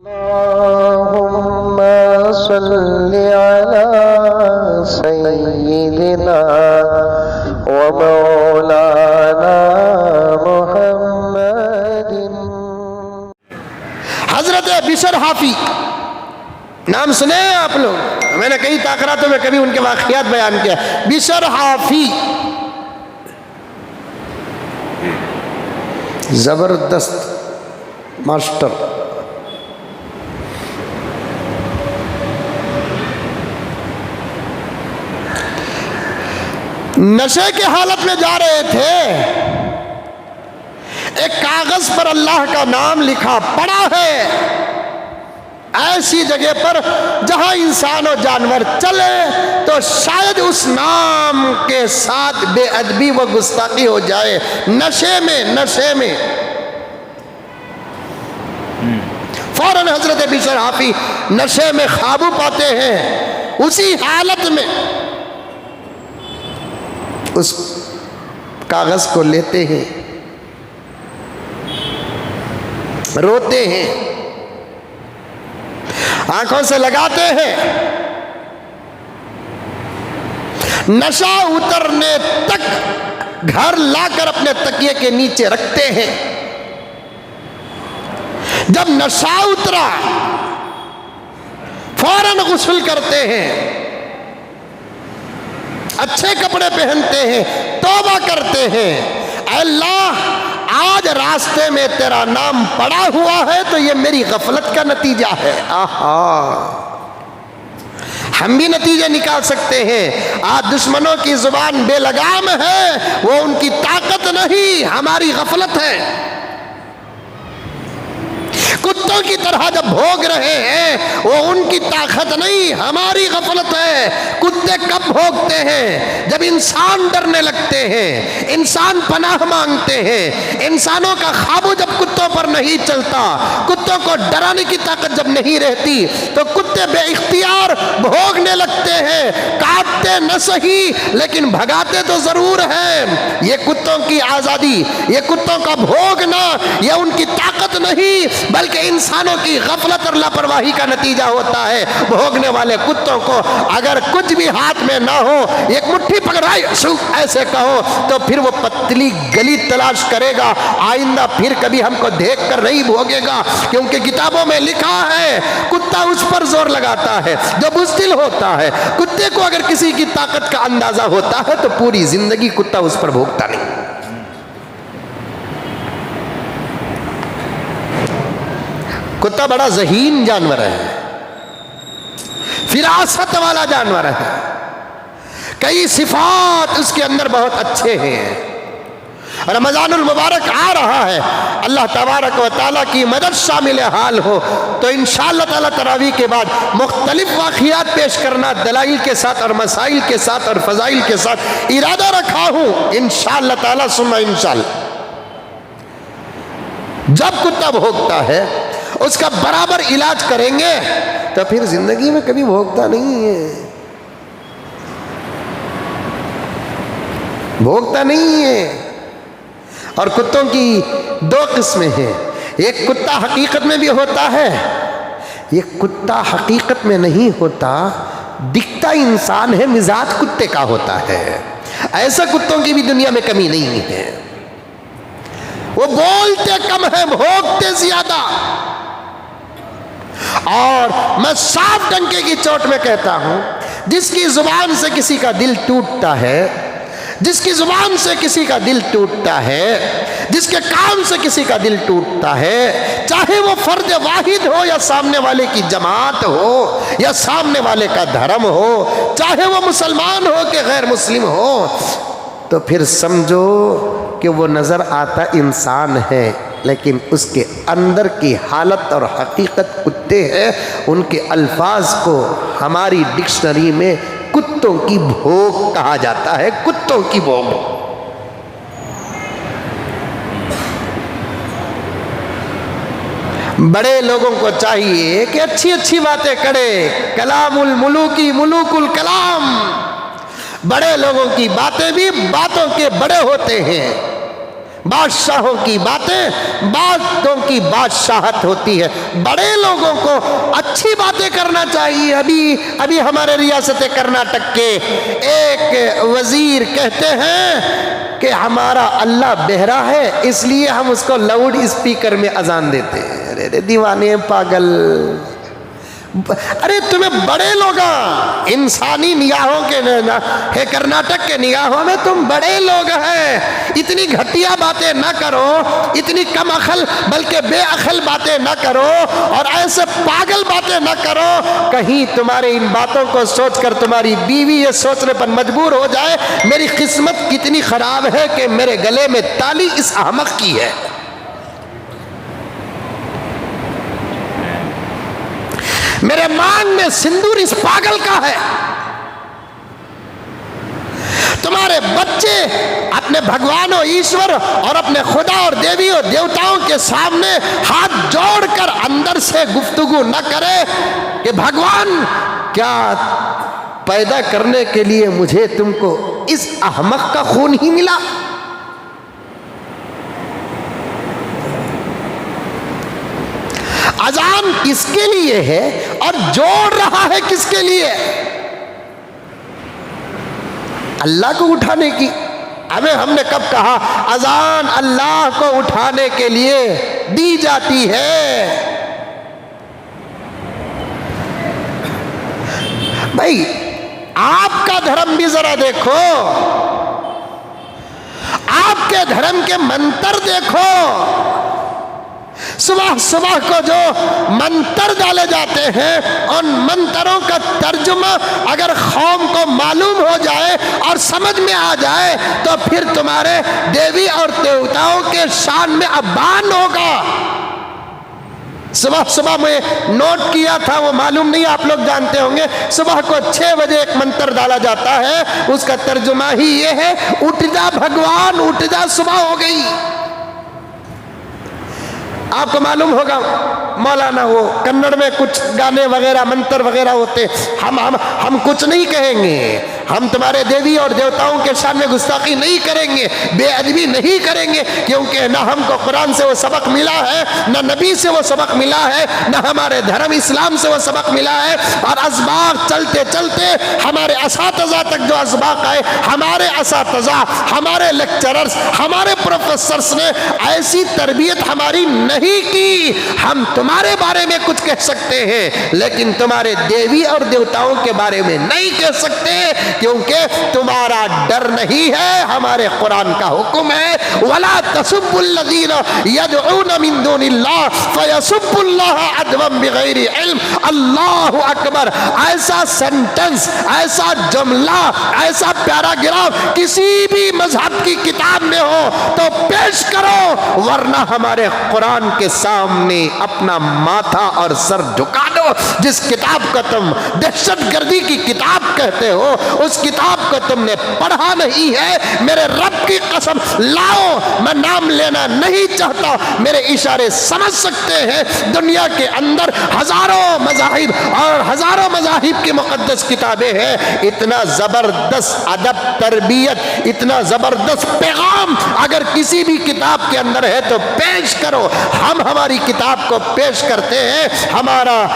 अल्लाहुम्मा सल्लि अला सय्यिदिना व मौलाना मुहम्मदिन। हजरत बिशर हाफी नाम सुने हैं आप लोग? मैंने कई ताकरातों में कभी उनके वाक़ियात बयान किया। बिशर हाफी जबरदस्त मास्टर। नशे की हालत में जा रहे थे, एक कागज पर अल्लाह का नाम लिखा पड़ा है। ऐसी जगह पर जहां इंसान और जानवर चले तो शायद उस नाम के साथ बेअदबी व गुस्ताखी हो जाए। नशे में फौरन हजरत बिशर हाफी नशे में काबू पाते हैं। उसी हालत में उस कागज को लेते हैं, रोते हैं, आंखों से लगाते हैं, नशा उतरने तक घर लाकर अपने तकिए के नीचे रखते हैं। जब नशा उतरा फौरन गुस्ल करते हैं, अच्छे कपड़े पहनते हैं, तौबा करते हैं। अल्लाह आज रास्ते में तेरा नाम पड़ा हुआ है तो ये मेरी गफलत का नतीजा है। आहा, हम भी नतीजे निकाल सकते हैं। आज दुश्मनों की जुबान बेलगाम है, वो उनकी ताकत नहीं, हमारी गफलत है। कुत्तों की तरह जब भोग रहे हैं, वो उनकी ताकत नहीं, हमारी गफलत है। कुत्ते कब भोगते हैं? जब इंसान डरने लगते हैं, इंसान पनाह मांगते हैं। इंसानों का काबू जब कुत्तों पर नहीं चलता, कुत्तों को डराने की ताकत जब नहीं रहती, तो कुत्ते बेइख्तियार भोगने लगते हैं। काटते न सही लेकिन भगाते तो जरूर हैं। ये कुत्तों की आजादी, ये कुत्तों का भोगना, ये उनकी ताकत नहीं बल्कि इंसानों की गफलत और लापरवाही का नतीजा होता है। भोगने वाले कुत्तों को अगर कुछ भी हाथ में ना हो, एक मुट्ठी पकड़ाई ऐसे कहो तो फिर वो पतली गली तलाश करेगा। आइंदा फिर कभी हमको देखकर नहीं भोगेगा, क्योंकि किताबों में लिखा है कुत्ता उस पर जोर लगाता है जो बुज़दिल होता है। कुत्ते को अगर किसी की ताकत का अंदाजा होता है तो पूरी जिंदगी कुत्ता उस पर भोगता नहीं। कुत्ता बड़ा ज़हीन जानवर है, फिरासत वाला जानवर है। कई सिफात उसके अंदर बहुत अच्छे हैं। रमज़ानुल मुबारक आ रहा है, अल्लाह तबारक व तआला की मदद शामिल हाल हो तो इंशाअल्लाह ताला तरावी के बाद मुख्तलिफ वाक़ियात पेश करना दलाइल के साथ और मसाइल के साथ और फ़ज़ाइल के साथ इरादा रखा हूँ इंशाअल्लाह ताला सुम्मा इंशाअल्लाह। जब कुत्ता भोगता है उसका बराबर इलाज करेंगे तो फिर जिंदगी में कभी भोगता नहीं है, भोगता नहीं है। और कुत्तों की दो किस्में हैं, एक कुत्ता हकीकत में भी होता है, एक कुत्ता हकीकत में नहीं होता, दिखता इंसान है, मिजाज कुत्ते का होता है। ऐसे कुत्तों की भी दुनिया में कमी नहीं है। वो बोलते कम है, भोगते ज्यादा। और मैं साफ डंके की चोट में कहता हूं, जिसकी जुबान से किसी का दिल टूटता है, जिसकी जुबान से किसी का दिल टूटता है, जिसके काम से किसी का दिल टूटता है, चाहे वो फर्द वाहिद हो या सामने वाले की जमात हो या सामने वाले का धर्म हो, चाहे वो मुसलमान हो कि गैर मुस्लिम हो, तो फिर समझो कि वो नज़र आता इंसान है लेकिन उसके अंदर की हालत और हकीकत कुत्ते हैं। उनके अल्फाज को हमारी डिक्शनरी में कुत्तों की भोग कहा जाता है, कुत्तों की भोग। बड़े लोगों को चाहिए कि अच्छी अच्छी बातें करे, कलामुल मुलूकी मुलूकुल कलाम। बड़े लोगों की बातें भी बातों के बड़े होते हैं, बादशाहों की बातों की बादशाहत होती है। बड़े लोगों को अच्छी बातें करना चाहिए। अभी हमारे रियासत कर्नाटक के एक वजीर कहते हैं कि हमारा अल्लाह बहरा है, इसलिए हम उसको लाउड स्पीकर में अजान देते हैं। अरे दीवाने पागल, अरे तुम्हें बड़े लोग इंसानी निगाहों के कर्नाटक के निगाहों में तुम बड़े लोग हैं। इतनी घटिया बातें ना करो, इतनी कम अखल बल्कि बेअखल बातें ना करो और ऐसे पागल बातें ना करो। कहीं तुम्हारे इन बातों को सोचकर तुम्हारी बीवी ये सोचने पर मजबूर हो जाए मेरी किस्मत कितनी खराब है कि मेरे गले में ताली इस अहमक की है। मेरे मांग में सिंदूर इस पागल का है। तुम्हारे बच्चे अपने भगवान और ईश्वर और अपने खुदा और देवी और देवताओं के सामने हाथ जोड़कर अंदर से गुफ्तगू न करे कि भगवान क्या पैदा करने के लिए मुझे तुमको इस अहमक का खून ही मिला। अजान किसके लिए है और जोड़ रहा है किसके लिए? अल्लाह को उठाने की। हमें हमने कब कहा अजान अल्लाह को उठाने के लिए दी जाती है? भाई आपका धर्म भी जरा देखो, आपके धर्म के मंत्र देखो। सुबह सुबह को जो मंत्र डाले जाते हैं उन मंत्रों का तर्जुमा अगर कौम को मालूम हो जाए और समझ में आ जाए तो फिर तुम्हारे देवी और देवताओं के शान में अबान होगा। सुबह सुबह में नोट किया था, वो मालूम नहीं आप लोग जानते होंगे, सुबह को 6 बजे एक मंत्र डाला जाता है, उसका तर्जुमा ही ये है, उठ जा भगवान उठ जा, सुबह हो गई। आपको मालूम होगा मौलाना वो कन्नड़ में कुछ गाने वगैरह मंत्र वगैरह होते। हम कुछ नहीं कहेंगे, हम तुम्हारे देवी और देवताओं के सामने गुस्ताखी नहीं करेंगे, बेअदबी नहीं करेंगे, क्योंकि ना हमको कुरान से वो सबक मिला है, ना नबी से वो सबक मिला है, ना हमारे धर्म इस्लाम से वो सबक मिला है। और असबाक चलते चलते हमारे असातिज़ा तक जो असबाक आए, हमारे असातिज़ा, हमारे लेक्चरर्स, हमारे प्रोफेसर्स ने ऐसी तरबियत हमारी नहीं की। हम तुम्हारे बारे में कुछ कह सकते हैं लेकिन तुम्हारे देवी और देवताओं के बारे में नहीं कह सकते, क्योंकि तुम्हारा डर नहीं है। हमारे कुरान का हुक्म है वला तसुब्बुल्लज़ीना यदऊना मिन दुनिल्लाह फयसुब्बुल्लाह अदवन बिगैरि इल्म। अल्लाहु अकबर। ऐसा सेंटेंस, ऐसा जुमला, ऐसा पैराग्राफ किसी भी मजहब की किताब में हो तो पेश करो, वरना हमारे कुरान के सामने अपना माथा और सर झुका दो। जिस किताब को तुम दहशतगर्दी की किताब कहते हो उस किताब को तुमने पढ़ा नहीं है। मेरे रब की कसम, लाओ, मैं नाम लेना नहीं चाहता, मेरे इशारे समझ सकते हैं। दुनिया के अंदर हजारों मज़ाहिब और हजारों मज़ाहिब की मुक़द्दस किताबें हैं। इतना जबरदस्त अदब, तरबियत, इतना जबरदस्त पैगाम अगर किसी भी किताब के अंदर है तो पेश करो। हम हमारी किताब को पेश करते हैं।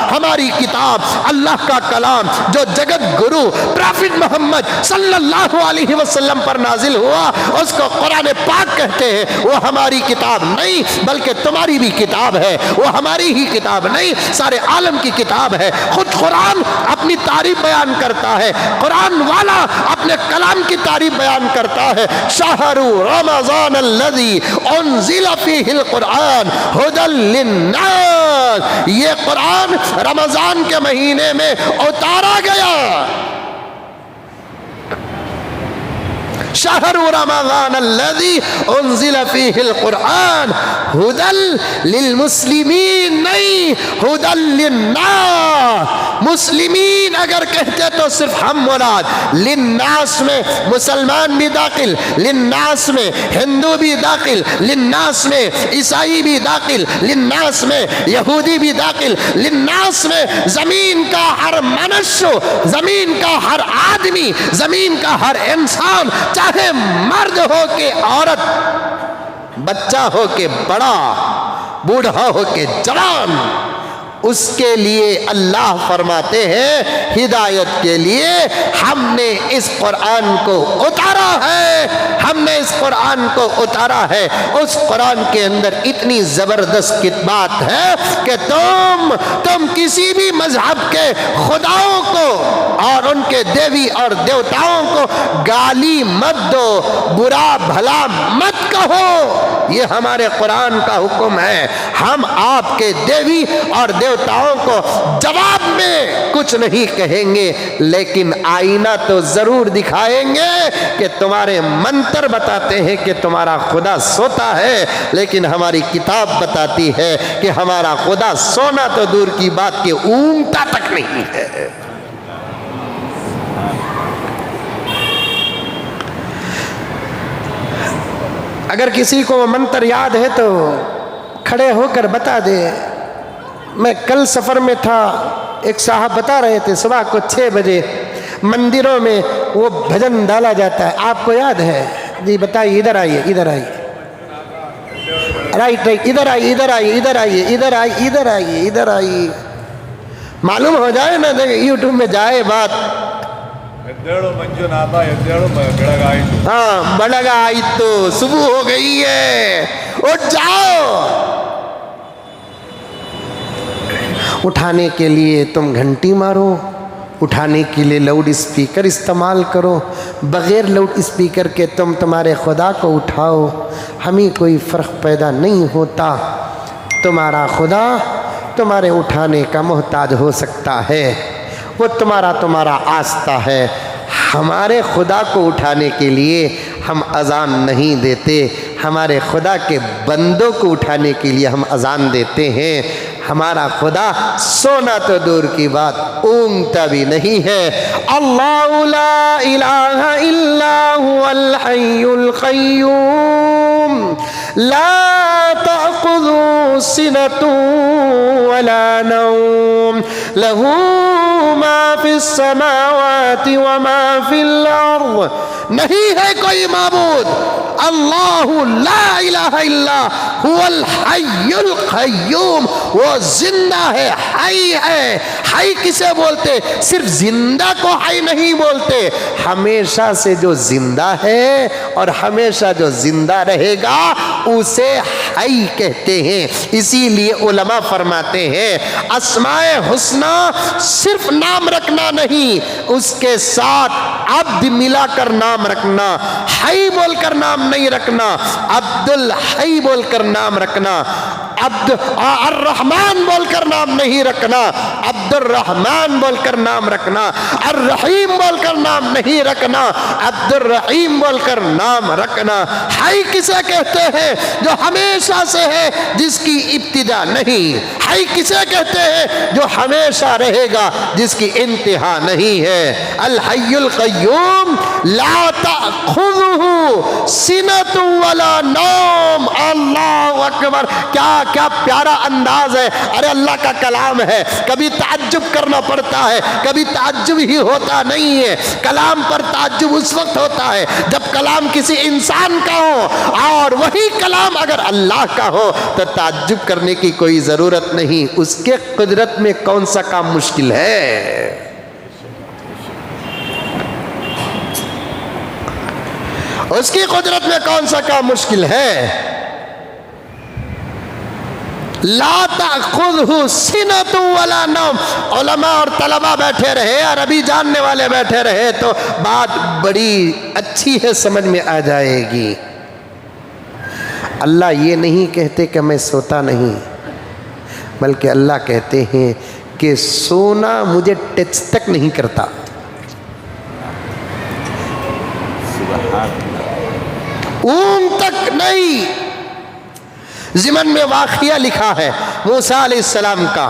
हमारी किताब अल्लाह का कलाम जो जगत गुरु प्रॉफिट मोहम्मद सल्लल्लाहु अलैहि वसल्लम पर नाजिल हुआ, उसको कुरान पाक कहते हैं। वो हमारी किताब नहीं बल्कि तुम्हारी भी किताब है। वो हमारी ही किताब नहीं, सारे आलम की किताब है। खुद कुरान अपनी तारीफ बयान करता है, कुरान वाला अपने कलाम की तारीफ बयान करता है। शहरु रमज़ान अल्लज़ी उन्ज़िला फ़ीहिल कुरान हुदल लिन्नास। ये कुरान रमजान के महीने में उतारा गया। शहरु रमज़ान अल्लज़ी उन्ज़िला फ़ीहिल कुरान हुदल लिल मुस्लिमीन, नहीं हुदल लिन्नास। मुस्लिमीन अगर कहते तो सिर्फ हम मुराद, लिन्नास में मुसलमान भी दाखिल, लिन्नास में हिंदू भी दाखिल, लिन्नास में ईसाई भी दाखिल, लिन्नास में यहूदी भी दाखिल, लिन्नास में जमीन का हर मनुष्य, जमीन का हर आदमी, जमीन का हर इंसान, चाहे मर्द हो के औरत, बच्चा हो के बड़ा, बूढ़ा हो के जवान, उसके लिए अल्लाह फरमाते हैं हिदायत के लिए हमने इस कुरान को उतारा है, हमने इस कुरान को उतारा है। उस कुरान के अंदर इतनी जबरदस्त बात है कि तुम किसी भी मजहब के खुदाओं को और उनके देवी और देवताओं को गाली मत दो, बुरा भला मत कहो। ये हमारे कुरान का हुक्म है। हम आपके देवी और देवताओं को जवाब में कुछ नहीं कहेंगे, लेकिन आईना तो जरूर दिखाएंगे कि तुम्हारे मंत्र बताते हैं कि तुम्हारा खुदा सोता है, लेकिन हमारी किताब बताती है कि हमारा खुदा सोना तो दूर की बात के ऊँगता तक नहीं है। अगर किसी को मंत्र याद है तो खड़े होकर बता दे। मैं कल सफ़र में था, एक साहब बता रहे थे सुबह को 6 बजे मंदिरों में वो भजन डाला जाता है, आपको याद है? जी बताइए, इधर आइए, इधर आइए, राइट राइट, इधर आइए, इधर आइए, इधर आइए, इधर आइए, इधर आइए, इधर आइए, मालूम हो जाए ना, यूट्यूब में जाए बात। हाँ, बड़गाई तो सुबह हो गई है, उठ जाओ। उठाने के लिए तुम घंटी मारो, उठाने के लिए लाउड स्पीकर इस्तेमाल करो, बग़ैर लाउड स्पीकर के तुम तुम्हारे खुदा को उठाओ, हमें कोई फ़र्क पैदा नहीं होता। तुम्हारा खुदा तुम्हारे उठाने का मोहताज हो सकता है, वो तुम्हारा आस्था है। हमारे खुदा को उठाने के लिए हम अज़ान नहीं देते, हमारे खुदा के बंदों को उठाने के लिए हम अज़ान देते हैं। हमारा खुदा सोना तो दूर की बात, ऊँगता भी नहीं है। अल्लाहु ला इलाहा इल्ला हुवल हय्युल क़य्यूम ला तअख़ुज़ुहु सिनतुन वला नौम लहू मा फ़िस समावाति व मा फ़िल अर्ज़। नहीं है कोई माबूद, अल्लाहु ला इलाहा इल्ला हुवल हय्युल क़य्यूम, वो जिंदा है, हई है। हई किसे बोलते? सिर्फ जिंदा को हई नहीं बोलते, हमेशा से जो जिंदा है और हमेशा जो जिंदा रहेगा उसे हई कहते हैं। इसीलिए उलमा फरमाते हैं अस्माए हुस्ना सिर्फ नाम रखना नहीं, उसके साथ अब्द मिलाकर नाम रखना। हई बोलकर नाम नहीं रखना, अब्दुल हई बोलकर नाम रखना। अब्द अर्रहमान बोलकर नाम नहीं रखना, अब्दुल रहमान बोलकर नाम रखना। अर्रहीम बोलकर नाम नहीं रखना, अब्दुल रहीम बोलकर नाम रखना। हई किसे कहते हैं? जो हमेशा से है, जिसकी इब्तिदा नहीं। हई किसे कहते हैं? जो हमेशा रहेगा, जिसकी इंतहा नहीं है। अल हय्युल क़य्यूम ला तअख़ुज़ुहु सिनतुन वला नौम। अल्लाहु अकबर, क्या क्या प्यारा अंदाज है। अरे अल्लाह का कलाम है, कभी ताज्जुब करना पड़ता है, कभी ताज्जुब ही होता नहीं है। कलाम पर ताज्जुब उस वक्त होता है जब कलाम किसी इंसान का हो, और वही कलाम अगर अल्लाह का हो तो ताज्जुब करने की कोई ज़रूरत नहीं। उसके कुदरत में कौन सा काम मुश्किल है? उसकी कुदरत में कौन सा काम मुश्किल है? ला तअख़ुज़ुहु सिनतुन वला नौम। उलमा और तलबा बैठे रहे, अरबी जानने वाले बैठे रहे तो बात बड़ी अच्छी है, समझ में आ जाएगी। अल्लाह ये नहीं कहते कि मैं सोता नहीं, बल्कि अल्लाह कहते हैं कि सोना मुझे टच तक नहीं करता। ऊँग तक नहीं। ज़िमन में वाक़िया लिखा है मूसा अलैहिस्सलाम का।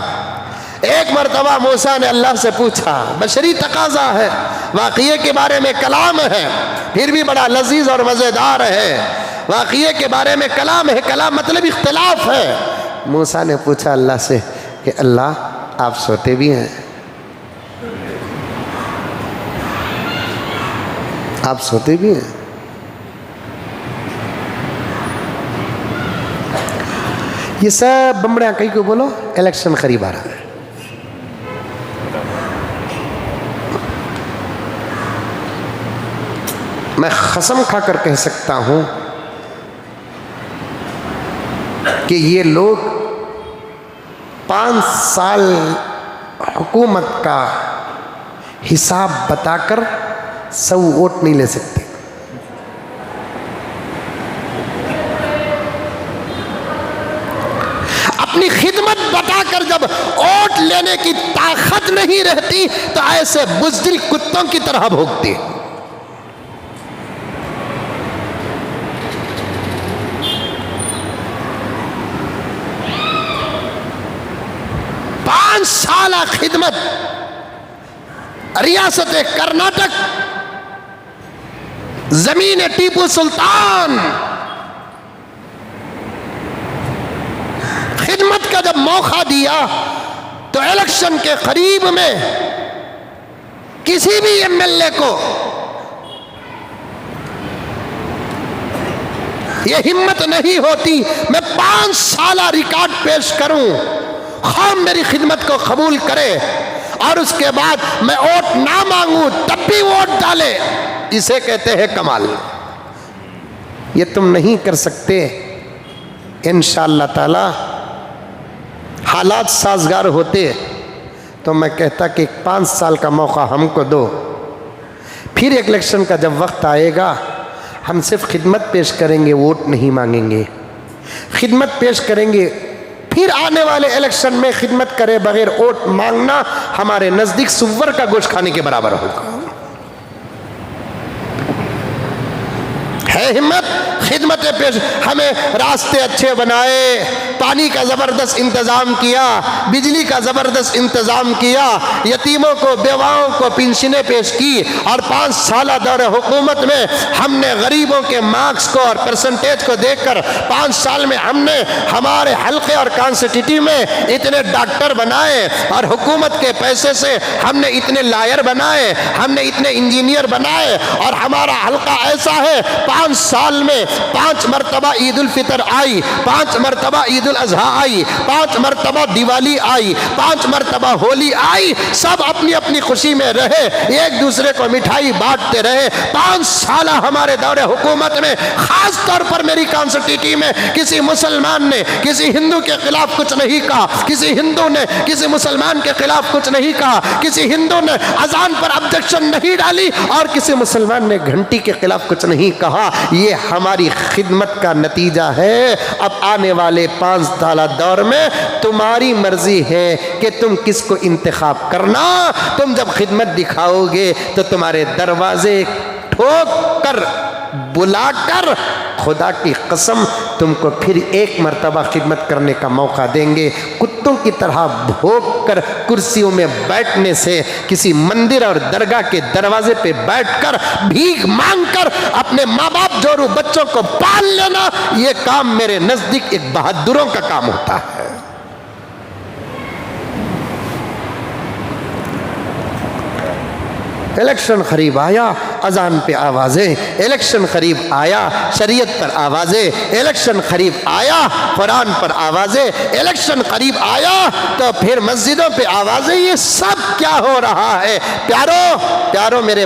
एक मरतबा मूसा ने अल्लाह से पूछा, बशरी तकाज़ा है, वाक़िए के बारे में कलाम है, फिर भी बड़ा लजीज और मज़ेदार है। वाक़िए के बारे में कलाम है, कलाम मतलब इख्तिलाफ है। मूसा ने पूछा अल्लाह से कि अल्लाह आप सोते भी हैं? आप सोते भी हैं? ये सब बमड़ियाँ कहीं को बोलो, इलेक्शन करीब आ रहा है। मैं कसम खाकर कह सकता हूं कि ये लोग 5 साल हुकूमत का हिसाब बताकर 100 वोट नहीं ले सकते। अपनी खिदमत बताकर जब वोट लेने की ताकत नहीं रहती तो ऐसे बुज़दिल कुत्तों की तरह भोगते। साल खिदमत रियासत कर्नाटक, जमीन टीपू सुल्तान, खिदमत का जब मौका दिया तो इलेक्शन के करीब में किसी भी एमएलए को यह हिम्मत नहीं होती मैं 5 साल रिकॉर्ड पेश करूं, कौम मेरी खिदमत को कबूल करे और उसके बाद मैं वोट ना मांगूं तब भी वोट डाले। इसे कहते हैं कमाल। ये तुम नहीं कर सकते। इंशाअल्लाह ताला हालात साजगार होते तो मैं कहता कि 5 साल का मौका हमको दो, फिर इलेक्शन का जब वक्त आएगा हम सिर्फ खिदमत पेश करेंगे, वोट नहीं मांगेंगे। खिदमत पेश करेंगे, फिर आने वाले इलेक्शन में खिदमत करे बगैर वोट मांगना हमारे नजदीक सुअर का गोश्त खाने के बराबर होगा। है हिम्मत खिदमत पेश, हमें रास्ते अच्छे बनाए, पानी का ज़बरदस्त इंतज़ाम किया, बिजली का ज़बरदस्त इंतज़ाम किया, यतीमों को बेवाओं को पेंशनें पेश की और 5 साल दौरे हुकूमत में हमने गरीबों के मार्क्स को और परसेंटेज को देखकर 5 साल में हमने हमारे हल्के और कॉन्स्टिट्यूंसी में इतने डॉक्टर बनाए और हुकूमत के पैसे से हमने इतने लॉयर बनाए, हमने इतने इंजीनियर बनाए और हमारा हल्का ऐसा है 5 साल में 5 मरतबा ईद उल फितर आई, 5 मरतबा ईद उल अजहा आई, 5 मरतबा दिवाली आई, 5 मरतबा होली आई। सब अपनी अपनी खुशी में रहे, एक दूसरे को मिठाई बांटते रहे। 5 साल हमारे दौरे हुकूमत में खास तौर पर मेरी कॉन्स्टिट्यूंसी में किसी मुसलमान ने किसी हिंदू के खिलाफ कुछ नहीं कहा, किसी हिंदू ने किसी मुसलमान के खिलाफ कुछ नहीं कहा, किसी हिंदू ने अजान पर ऑब्जेक्शन नहीं डाली और किसी मुसलमान ने घंटी के खिलाफ कुछ नहीं कहा। ये हमारी खिदमत का नतीजा है। अब आने वाले 5 साल दौर में तुम्हारी मर्जी है कि तुम किसको इंतखाब करना। तुम जब खिदमत दिखाओगे तो तुम्हारे दरवाजे ठोक कर बुलाकर खुदा की कसम तुमको फिर एक मर्तबा खिदमत करने का मौका देंगे। कुत्तों की तरह भोग कर कुर्सियों में बैठने से, किसी मंदिर और दरगाह के दरवाजे पे बैठकर भीख मांगकर अपने माँ बाप जोरू बच्चों को पाल लेना, ये काम मेरे नजदीक एक बहादुरों का काम होता है। इलेक्शन करीब आया, अजान पे आवाज़ें, इलेक्शन करीब आया, शरीयत पर आवाज़ें, इलेक्शन करीब आया, कुरान पर आवाज़ें, इलेक्शन करीब आया तो फिर मस्जिदों पे आवाज़ें। ये सब क्या हो रहा है? प्यारो मेरे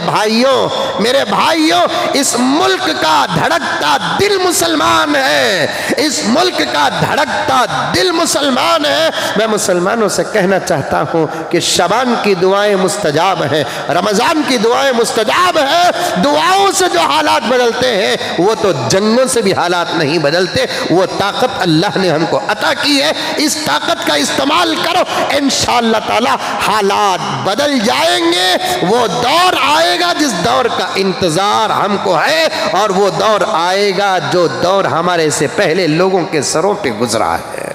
भाइयों, इस मुल्क का धड़कता दिल मुसलमान है, इस मुल्क का धड़कता दिल मुसलमान है। मैं मुसलमानों से कहना चाहता हूँ कि शबान की दुआएं मुस्तजाब हैं, रमज़ान की दुआएं मुस्तजाब है। दुआओं से जो हालात बदलते हैं वो तो जंगों से भी हालात नहीं बदलते। वो ताकत अल्लाह ने हमको अता की है, इस ताकत का इस्तेमाल करो, इंशाअल्लाह ताला हालात बदल जाएंगे। वो दौर आएगा जिस दौर का इंतजार हमको है और वो दौर आएगा जो दौर हमारे से पहले लोगों के सरों पे गुजरा है।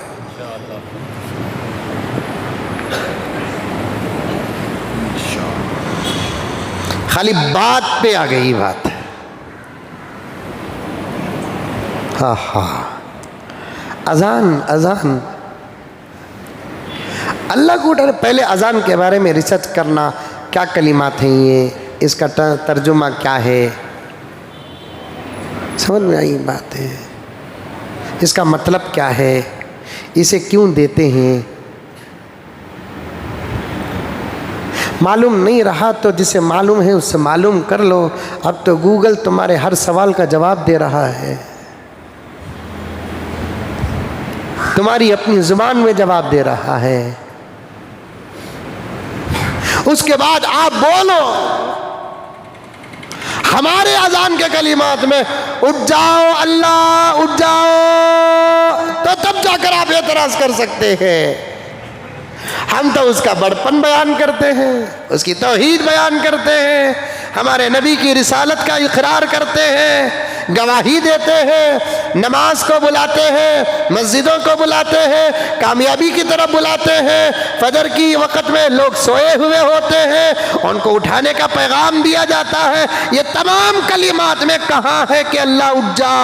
खाली बात पे आ गई बात। अजान अल्लाह को डर। पहले अजान के बारे में रिसर्च करना, क्या कलिमात हैं ये, इसका तर्जुमा क्या है, समझ में आई बात है, इसका मतलब क्या है, इसे क्यों देते हैं? मालूम नहीं रहा तो जिसे मालूम है उससे मालूम कर लो। अब तो गूगल तुम्हारे हर सवाल का जवाब दे रहा है, तुम्हारी अपनी जुबान में जवाब दे रहा है। उसके बाद आप बोलो, हमारे अजान के कलिमात में उठ जाओ अल्लाह उठ जाओ, तो तब जाकर आप एतराज कर सकते हैं। हम तो उसका बड़पन बयान करते हैं, उसकी तौहीद बयान करते हैं, हमारे नबी की रिसालत का इकरार करते हैं, गवाही देते हैं, नमाज को बुलाते हैं, मस्जिदों को बुलाते हैं, कामयाबी की तरफ बुलाते हैं। फजर की वक़्त में लोग सोए हुए होते हैं, उनको उठाने का पैगाम दिया जाता है। ये तमाम कलिमात में कहाँ है कि अल्लाह उठ जा?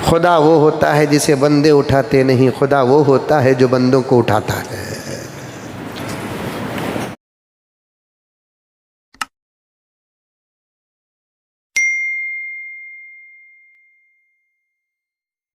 खुदा वो होता है जिसे बंदे उठाते नहीं, खुदा वो होता है जो बंदों को उठाता है।